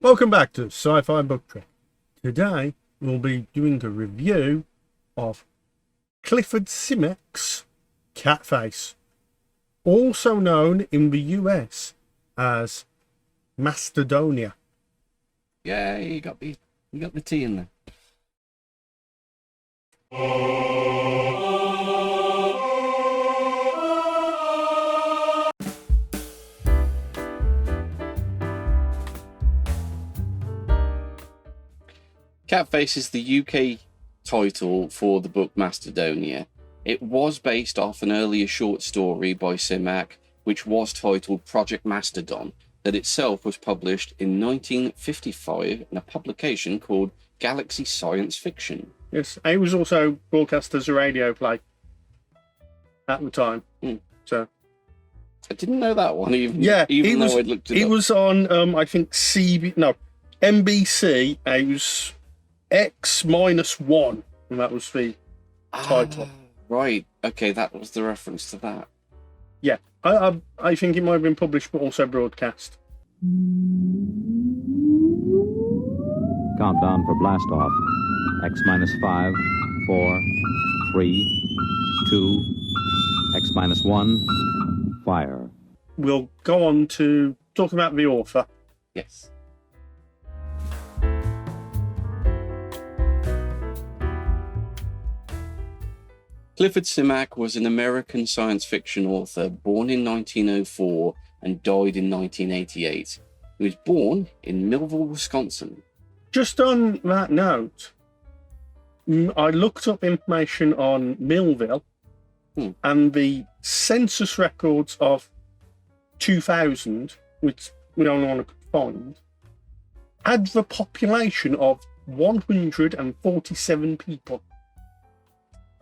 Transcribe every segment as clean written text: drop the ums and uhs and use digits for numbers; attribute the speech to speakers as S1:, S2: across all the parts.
S1: Welcome back to Sci-Fi Book Trip. Today we'll be doing a review of Clifford Simak's Catface, also known in the US as Mastodonia.
S2: Yeah, you got the tea in there. Catface is the UK title for the book Mastodonia. It was based off an earlier short story by Simak, which was titled Project Mastodon, that itself was published in 1955 in a publication called Galaxy Science Fiction.
S1: Yes, it was also broadcast as a radio play at the time. So
S2: I didn't know that one, even
S1: it
S2: though I'd looked it up.
S1: It was on, I think, NBC. It was X-1, and that was the title.
S2: Right, okay, that was the reference to that.
S1: Yeah, I think it might have been published but also broadcast.
S3: Countdown for blast off. X-5, 4, 3, 2, X-1, fire.
S1: We'll go on to talk about the author.
S2: Yes. Clifford Simak was an American science fiction author born in 1904 and died in 1988. He was born in Millville, Wisconsin.
S1: Just on that note, I looked up information on Millville, and the census records of 2000, which we don't want to find, had the population of 147 people.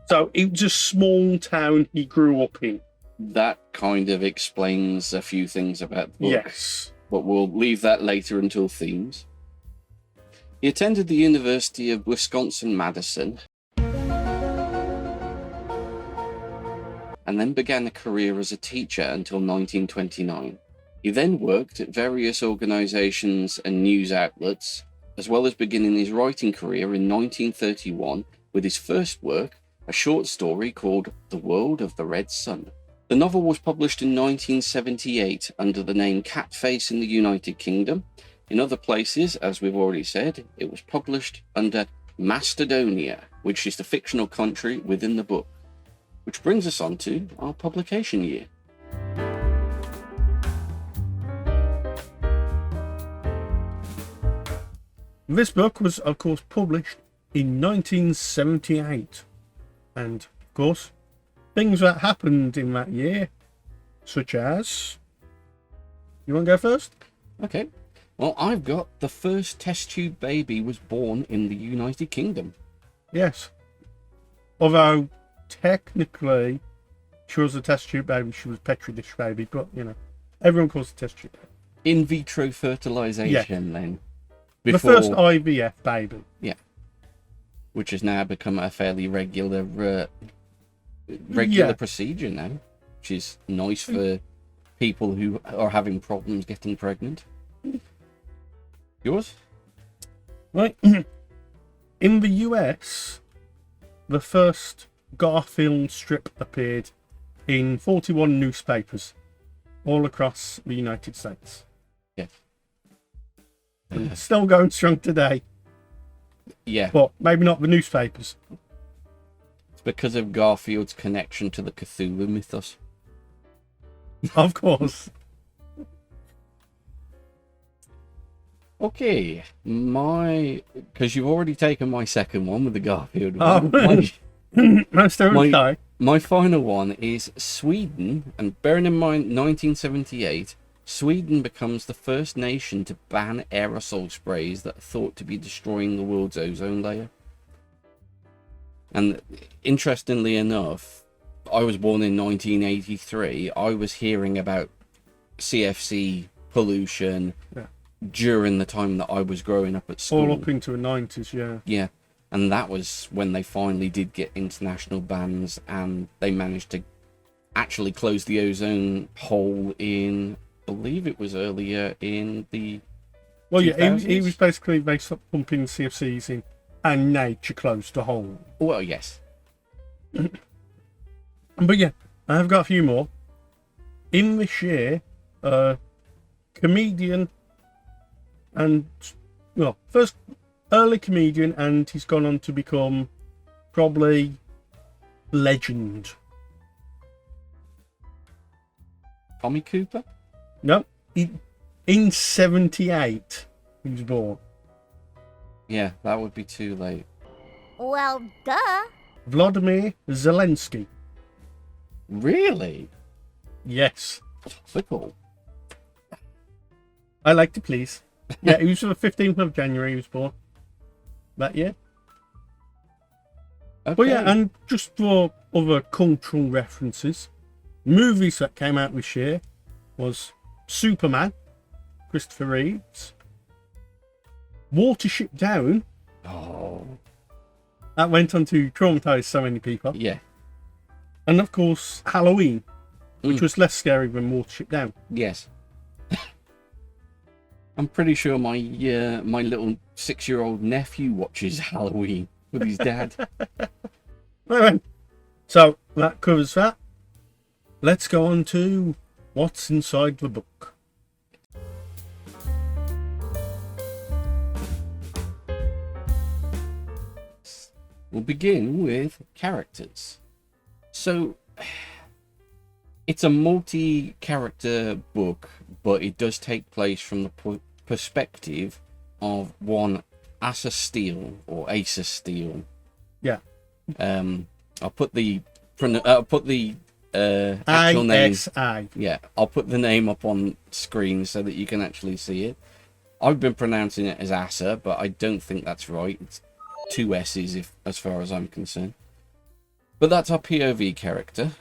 S1: So it was a small town he grew up in.
S2: That kind of explains a few things about the book.
S1: Yes.
S2: But we'll leave that later until themes. He attended the University of Wisconsin-Madison and then began a career as a teacher until 1929. He then worked at various organizations and news outlets, as well as beginning his writing career in 1931 with his first work, a short story called The World of the Red Sun. The novel was published in 1978 under the name Catface in the United Kingdom. In other places, as we've already said, it was published under Mastodonia, which is the fictional country within the book. Which brings us on to our publication year.
S1: This book was, of course, published in 1978. And, of course, things that happened in that year, such as... You want to go first?
S2: Okay. Well, I've got the first test tube baby was born in the United Kingdom.
S1: Yes. Although, technically, she was a test tube baby, she was Petri dish baby, but, everyone calls it test tube baby.
S2: In vitro fertilization, then.
S1: The first IVF baby.
S2: Yeah. Which has now become a fairly regular procedure now, which is nice for people who are having problems getting pregnant. Yours?
S1: Right. In the US, the first Garfield strip appeared in 41 newspapers all across the United States.
S2: Yes.
S1: And still going strong today.
S2: Yeah.
S1: But maybe not the newspapers.
S2: It's because of Garfield's connection to the Cthulhu mythos.
S1: Of course.
S2: Okay, because you've already taken my second one with the Garfield one. My final one is Sweden, and bearing in mind 1978, Sweden becomes the first nation to ban aerosol sprays that are thought to be destroying the world's ozone layer. And interestingly enough, I was born in 1983. I was hearing about CFC pollution during the time that I was growing up at school.
S1: All up into the 90s, yeah.
S2: Yeah, and that was when they finally did get international bans, and they managed to actually close the ozone hole in, I believe it was earlier in the
S1: Well, yeah, he
S2: 2000s?
S1: was basically, they stopped pumping CFCs in and nature closed the hole.
S2: Well, yes.
S1: But yeah, I have got a few more. In this year, comedian and, well, first early comedian, and he's gone on to become probably legend.
S2: Tommy Cooper?
S1: No, in 78 he was born.
S2: Yeah, that would be too late.
S4: Well, duh.
S1: Vladimir Zelensky.
S2: Really?
S1: Yes.
S2: Topical.
S1: I like to please. Yeah, he was the 15th of January he was born. That year.
S2: Okay.
S1: But yeah, and just for other cultural references, movies that came out this year was Superman, Christopher Reeves, Watership Down,
S2: Oh,
S1: that went on to traumatize so many people,
S2: yeah.
S1: and of course Halloween, which
S2: Mm.
S1: was less scary than Watership Down.
S2: Yes. I'm pretty sure my my little 6-year-old nephew watches Halloween with his dad.
S1: Right then, so that covers that. Let's go on to what's inside the book.
S2: We'll begin with characters. So, it's a multi-character book, but it does take place from the perspective of one Asa Steele or Asa Steele.
S1: Yeah.
S2: I'll put the actual name.
S1: ISI.
S2: Yeah, I'll put the name up on screen so that you can actually see it. I've been pronouncing it as Asa, but I don't think that's right. It's 2 S's, if as far as I'm concerned. But that's our POV character.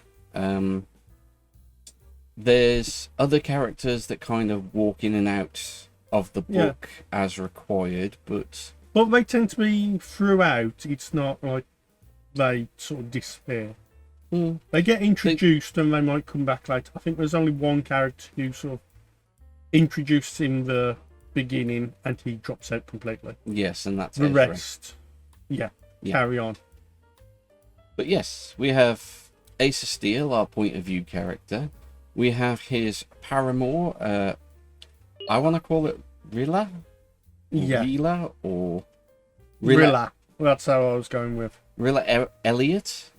S2: There's other characters that kind of walk in and out of the book as required, but
S1: they tend to be throughout. It's not like they sort of disappear. They get introduced and they might come back later. I think there's only one character who sort of introduced in the beginning and he drops out completely.
S2: yes, and that's
S1: The
S2: Ezra.
S1: rest, carry on.
S2: But yes, we have Asa Steele, our point of view character. We have his paramour. I want to call it Rilla.
S1: Yeah.
S2: Rilla or
S1: Rilla. That's how I was going with.
S2: Rilla Elliot,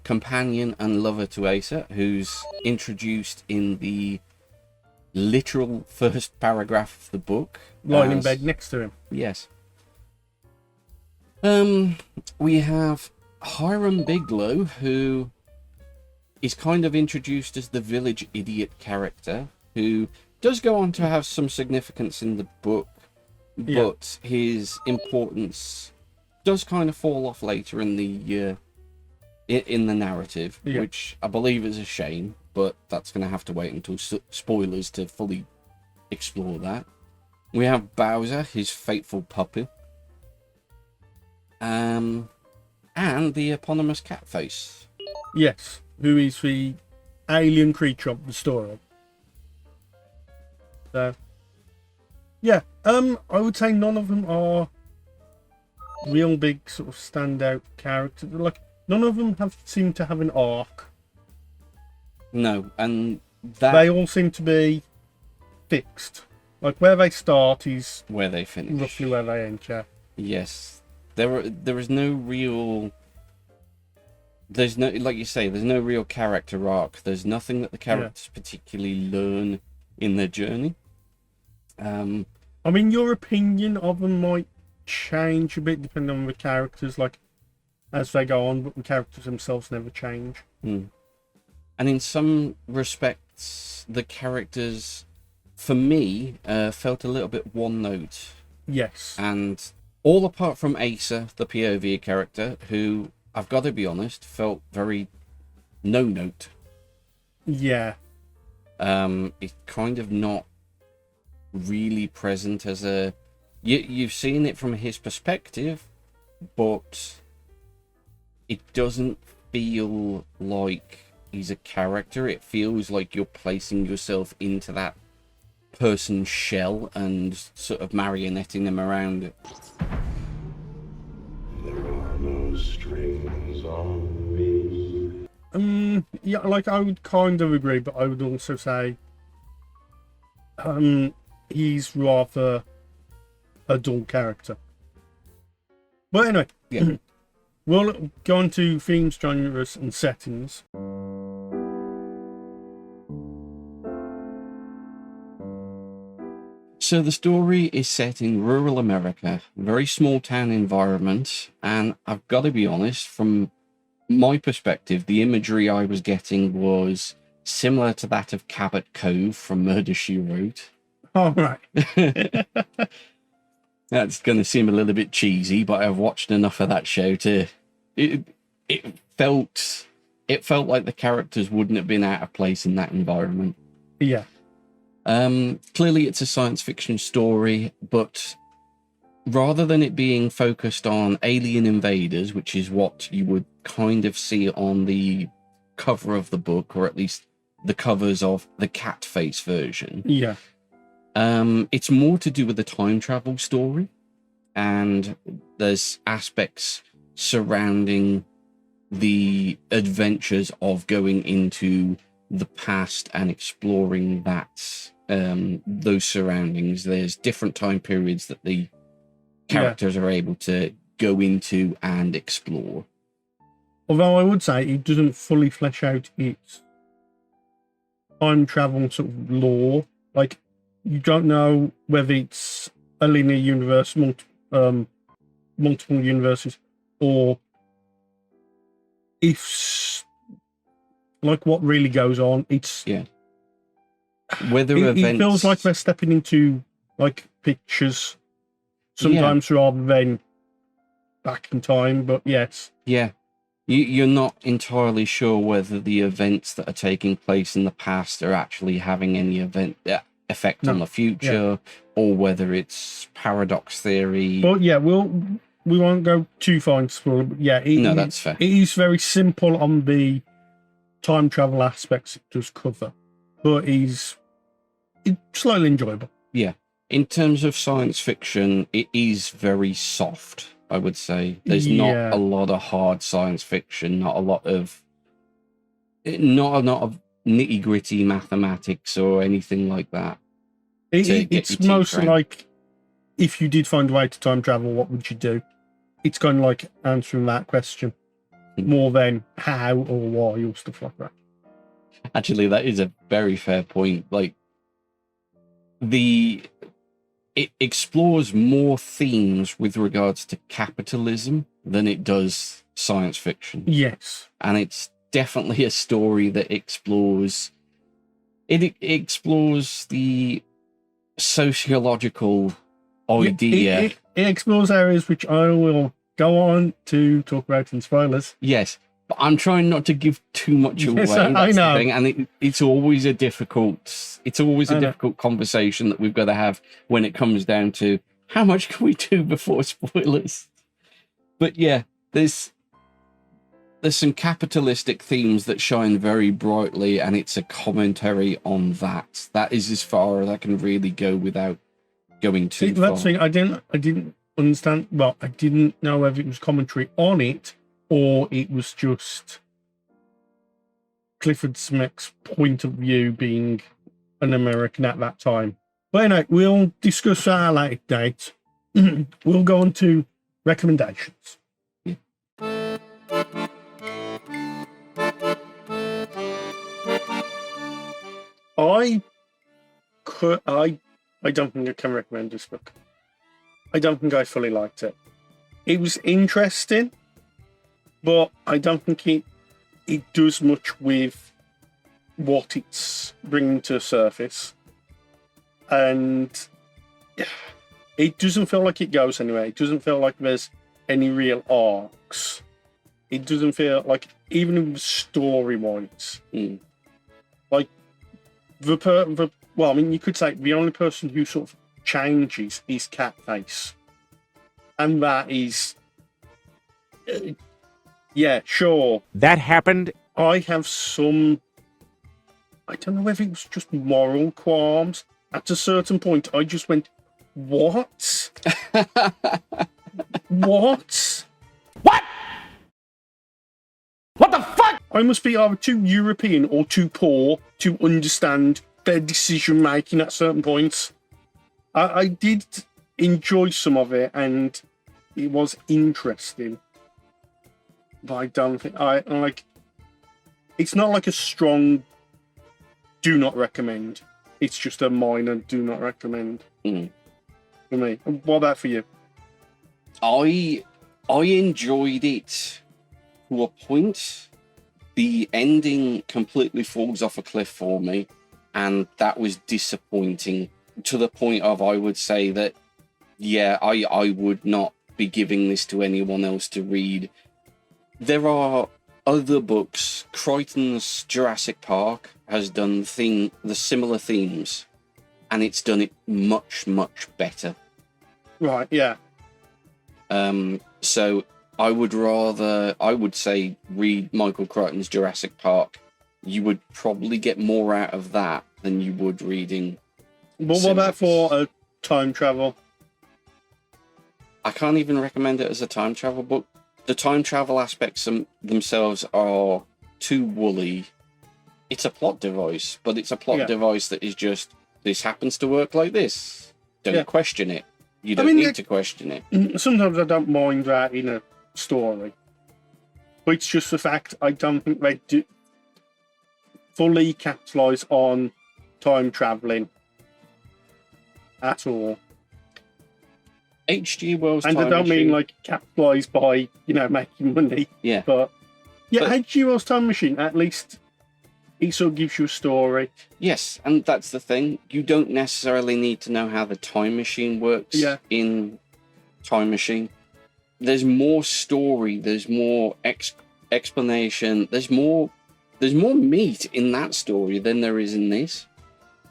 S2: companion and lover to Asa, who's introduced in the literal first paragraph of the book.
S1: Lying in bed next to him.
S2: Yes. We have Hiram Bigelow, who is kind of introduced as the village idiot character, who does go on to have some significance in the book, but his importance does kind of fall off later in the narrative, which I believe is a shame, but that's going to have to wait until spoilers to fully explore that. We have Bowser, his faithful puppy, and the eponymous Catface.
S1: Yes, who is the alien creature of the story. So, yeah, I would say none of them are real big sort of standout characters. Like, none of them seem to have an arc.
S2: No, and that
S1: They all seem to be fixed. Like, where they start is
S2: where they finish.
S1: roughly where they end, yeah.
S2: Yes, there is no real. There's no, like you say, there's no real character arc. There's nothing that the characters particularly learn in their journey.
S1: I mean, your opinion of them might change a bit depending on the characters, like as they go on, but the characters themselves never change.
S2: And in some respects, the characters, for me, felt a little bit one note.
S1: Yes.
S2: And all apart from Asa, the POV character, who, I've got to be honest, felt very no note.
S1: Yeah.
S2: It's kind of not really present as a... You've seen it from his perspective, but it doesn't feel like he's a character. It feels like you're placing yourself into that person's shell and sort of marionetting them around it.
S5: There are no strings on me.
S1: Yeah, like I would kind of agree, but I would also say he's rather a dull character. But anyway,
S2: Yeah.
S1: we'll go on to themes, genres, and settings.
S2: So the story is set in rural America, a very small town environment, and I've got to be honest, from my perspective, the imagery I was getting was similar to that of Cabot Cove from Murder, She Wrote.
S1: All right.
S2: That's going to seem a little bit cheesy, but I've watched enough of that show to... It felt like the characters wouldn't have been out of place in that environment.
S1: Yeah.
S2: Clearly it's a science fiction story, but rather than it being focused on alien invaders, which is what you would kind of see on the cover of the book, or at least the covers of the Catface version.
S1: Yeah.
S2: It's more to do with the time travel story, and there's aspects surrounding the adventures of going into the past and exploring that, those surroundings. There's different time periods that the characters are able to go into and explore.
S1: Although I would say it doesn't fully flesh out its time travel sort of lore. Like, you don't know whether it's a linear universe, multiple universes, or if, like, what really goes on. It's
S2: Whether
S1: it
S2: events...
S1: feels like they're stepping into, like, pictures sometimes rather than back in time. But yes,
S2: You're not entirely sure whether the events that are taking place in the past are actually having any effect on the future, or whether it's paradox theory.
S1: But yeah, we won't go too far into spoiler. But yeah,
S2: that's fair.
S1: It is very simple on the time travel aspects it does cover, but it's slightly enjoyable.
S2: Yeah, in terms of science fiction, it is very soft, I would say. There's not a lot of hard science fiction, not a lot of nitty gritty mathematics or anything like that.
S1: It's mostly like, if you did find a way to time travel, what would you do? It's kind of like answering that question more than how or why or stuff like that.
S2: Actually, that is a very fair point. Like, it explores more themes with regards to capitalism than it does science fiction.
S1: Yes.
S2: And it's definitely a story that explores the sociological idea.
S1: It explores areas which I will go on to talk about in spoilers.
S2: Yes, but I'm trying not to give too much away.
S1: Yes,
S2: That's
S1: I know.
S2: the thing. And it's always a difficult conversation that we've got to have when it comes down to how much can we do before spoilers. But yeah, there's some capitalistic themes that shine very brightly, and it's a commentary on that. That is as far as I can really go without going too far.
S1: That's the thing. I didn't understand. Well, I didn't know whether it was commentary on it or it was just Clifford Simak's point of view, being an American at that time. But anyway, we'll discuss our later date. We'll go on to recommendations. I don't think I can recommend this book. I don't think I fully liked it. It was interesting, but I don't think it does much with what it's bringing to the surface. And it doesn't feel like it goes anywhere. It doesn't feel like there's any real arcs. It doesn't feel like, even story-wise, like well, I mean, you could say the only person who sort of changes is Catface. And that is... yeah, sure.
S6: That happened.
S1: I have some... I don't know whether it was just moral qualms. at a certain point, I just went, what? What?
S2: What the fuck?
S1: I must be either too European or too poor to understand their decision making at certain points. I did enjoy some of it, and it was interesting. But I don't think I like. It's not like a strong do not recommend. It's just a minor do not recommend for me. What about for you?
S2: I enjoyed it to a point. The ending completely falls off a cliff for me, and that was disappointing to the point of I would say that, yeah, I would not be giving this to anyone else to read. There are other books. Crichton's Jurassic Park has done the similar themes, and it's done it much, much better.
S1: Right, yeah.
S2: So I would say read Michael Crichton's Jurassic Park. You would probably get more out of that than you would reading.
S1: But what about for time travel?
S2: I can't even recommend it as a time travel book. The time travel aspects themselves are too woolly. It's a plot device, but it's a plot device that is just, this happens to work like this. Don't question it. You don't need to question it.
S1: Sometimes I don't mind that in a story. But it's just the fact I don't think they do fully capitalise on time travelling at all.
S2: H.G. Wells'
S1: and
S2: Time
S1: I don't
S2: Machine.
S1: mean like capitalise by, making money.
S2: Yeah.
S1: But H.G. Wells' Time Machine, at least it sort of gives you a story.
S2: Yes, and that's the thing. You don't necessarily need to know how the time machine works in Time Machine. There's more story, there's more explanation, there's more meat in that story than there is in this.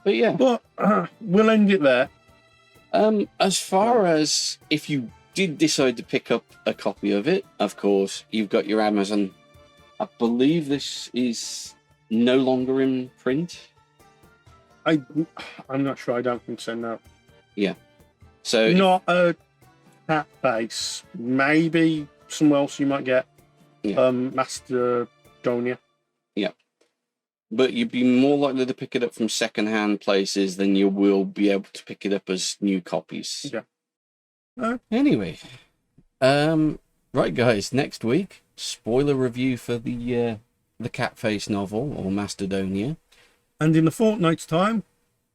S2: But yeah.
S1: But we'll end it there.
S2: As far as if you did decide to pick up a copy of it, of course, you've got your Amazon. I believe this is no longer in print.
S1: I'm not sure. I don't think so, no.
S2: Yeah. So
S1: not a Catface. Maybe somewhere else you might get Mastodonia.
S2: Yeah. But you'd be more likely to pick it up from second-hand places than you will be able to pick it up as new copies.
S1: Yeah.
S2: Anyway, right, guys. Next week, spoiler review for the Catface novel or Mastodonia,
S1: and in a fortnight's time,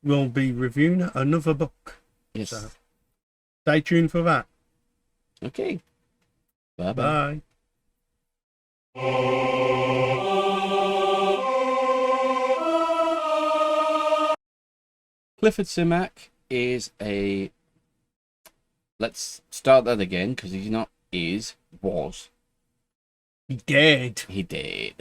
S1: we'll be reviewing another book.
S2: Yes.
S1: So stay tuned for that.
S2: Okay. Bye
S1: bye.
S2: Clifford Simak is a... Let's start that again, because he's not was.
S1: He did.
S2: He did.